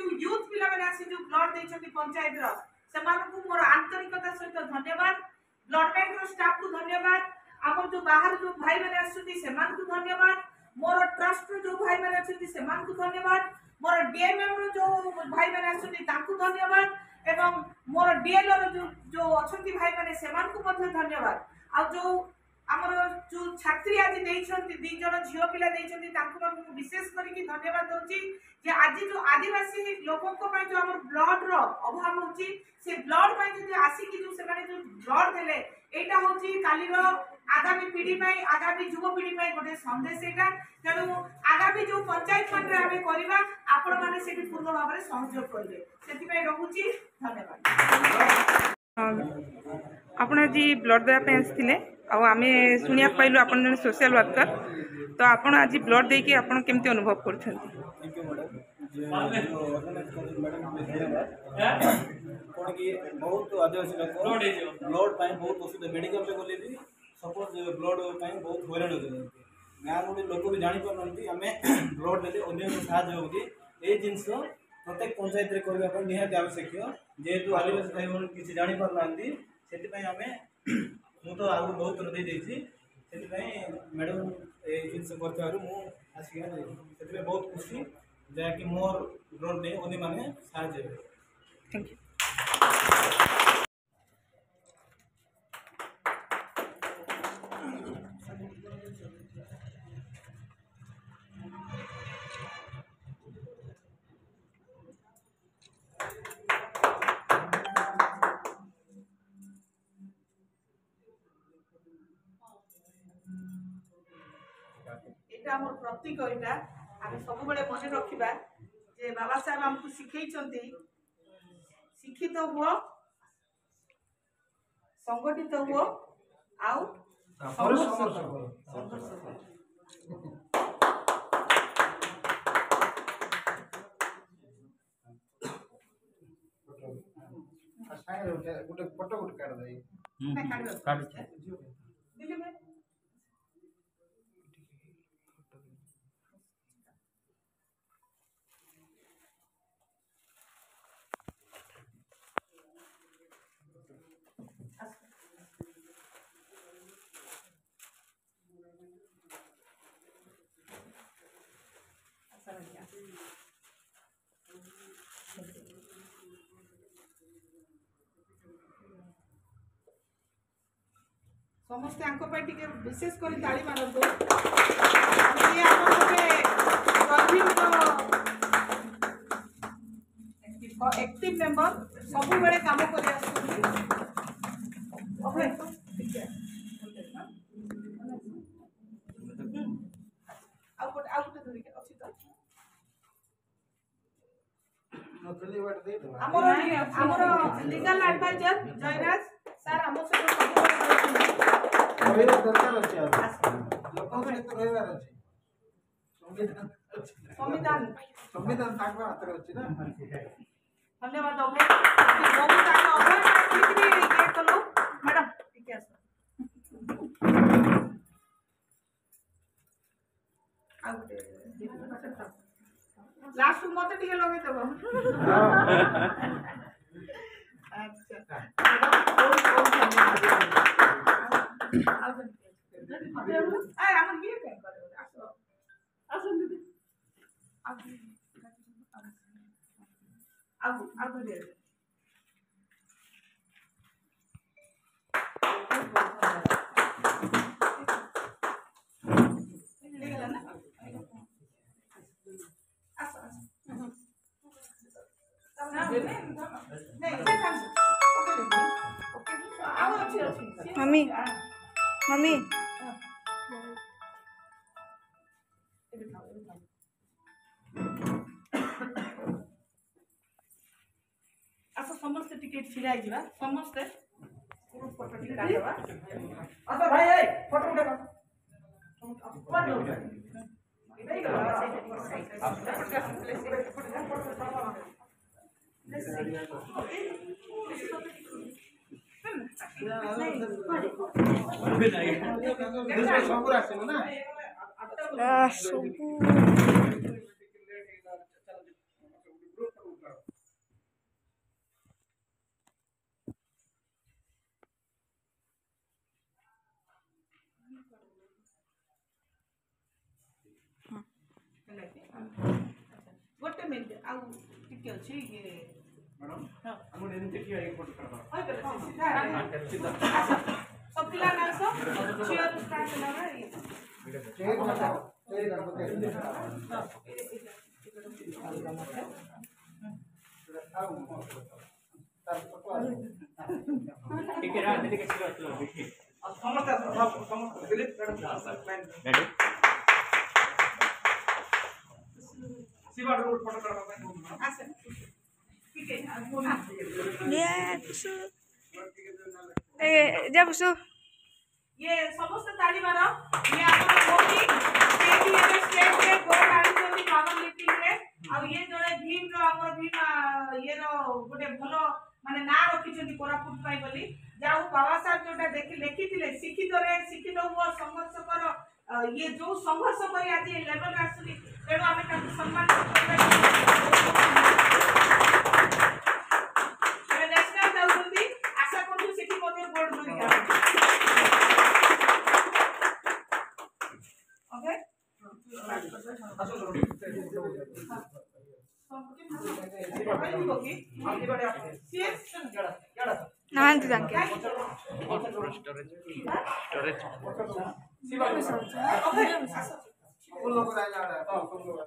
जो यूथ पिला माने आसी जो ब्लड देछथि पंचायत रो से मानकु मोर आंतरिकता सहित धन्यवाद। ब्लड बैंक रो स्टाफ को धन्यवाद। हमर जो बाहर जो भाई माने आछथि से मानकु धन्यवाद। मोर ट्रस्ट जो भाई माने आछथि से मानकु धन्यवाद। मोर डीएमएम रो जो भाई माने आछथि ताकु धन्यवाद एवं मोर डीएल रो जो अछथि भाई माने से मानकु मध्ये धन्यवाद। आ जो हमर जो छात्री आज देइछथि दी जण झियो पिला देइछथि ताकु हम विशेष करी धन्यवाद दोची जे आज जो आदिवासी लोगों को पय जो हमर ब्लड रो अभाव होची से ब्लड पय जदी आसी कि जो से माने जो ब्लड देले एटा होची काली रो आगामी पीढ़ी पय आगामी युवा पीढ़ी पय गोटे संदेश एटा तेणु आगामी जो पंचायत मन रे आमे करिबा आपण माने सेठी पूर्ण भाव रे सहयोग करिवे सेति पय रहूची धन्यवाद। आपण आज ब्लड देवा पे आसथिले आ आमे सुनिया पाइलु आपण जने सोशल वर्कर तो आपण आज ब्लड देके आपण केमती अनुभव करछन्ती? थैंक यू मैडम कौन कि बहुत आदिवासी लोग ब्लड पाई बहुत असुविधा मेडिकल रे गले भी सपोज ब्लड पाई बहुत हैरान होते गाँव गोटे लोक भी जानी पारना आम ब्लड देते अन्य साहय होगी ये जिनस प्रत्येक पंचायत रे करबा निहाती आवश्यक जेहेतु आदिवासी भाई बहन किसी जानी पारना से आम मु तो आगु बहुत थर देती मैडम ये जिनस कर बहुत खुशी जहाँकि मोर ब्लड नहीं उन्हीं माने साहय। Thank you. एटा हमर प्रतीक एटा आमे सब बेले मने रखिबा जे बाबा साहब हमकु सिखैछन्ती शिक्षित हुओ संगठित हुओ आउ संघर्ष गोटे फोटो गोटे काढ दे काढ दिल्ली में समस्ते आंको पे टिके विशेष करी ताली मारतो ये आपन गोटे एक्टिव मेंबर सब बेले काम करि आछथि ओके ठीक है आ गोटे धरि के अछि तो हमर लीगल एडवाइजर जयराज सर हम से संविधान संविधान ताको हाथ रे अछि ना धन्यवाद अभय बहुत आगे अभय ठीक ये कलो मैडम ठीक है लास्ट मत टिके लगे देबो अच्छा बहुत धन्यवाद आ हम ये कह करे आसो आसो दीदी आगु दे मम्मी मम्मी आस समस्त टिकेट छिड़ा जिबा समस्त ग्रुप फोटो टिका देबा अच्छा भाई ए फोटो उठा अपन लो इधर ଗୋଟେ ମିନିଟ୍ ଆଉ ଟିକେ ଅଛି ଇଏ मैडम हमने एनते किया एक फोटो करवा सब पिला ना सब चेयर स्टार्ट करना है चेक मतलब ଟିକେ ରା ଟିକେ ସିରିୟସ୍ ଦେଖି समस्त Dilip madam Shiva road photo करवा अच्छा ठीक है जब सु ये समस्त ताली मारो ये आपन मोटी स्टेट ये स्टेट पे गोल आड़ी जोनी पावर लिफ्टिंग रे अब ये जोड़े भीम रो हमर भीम ये रो गोटे भलो माने ना रखी जदी कोरापुट पाई बोली जाऊ बाबा साहब जोटा देखि लिखिथिले शिक्षित हुआ संघर्ष कर ये जो संघर्ष करी आज ये लेवल आसुनी तेणु आमे ताकू सम्मान करबे नेशनल जाउछंती आशा करू सेठी मध्ये गोल्ड धरि ओके नांती जाके स्टोरेज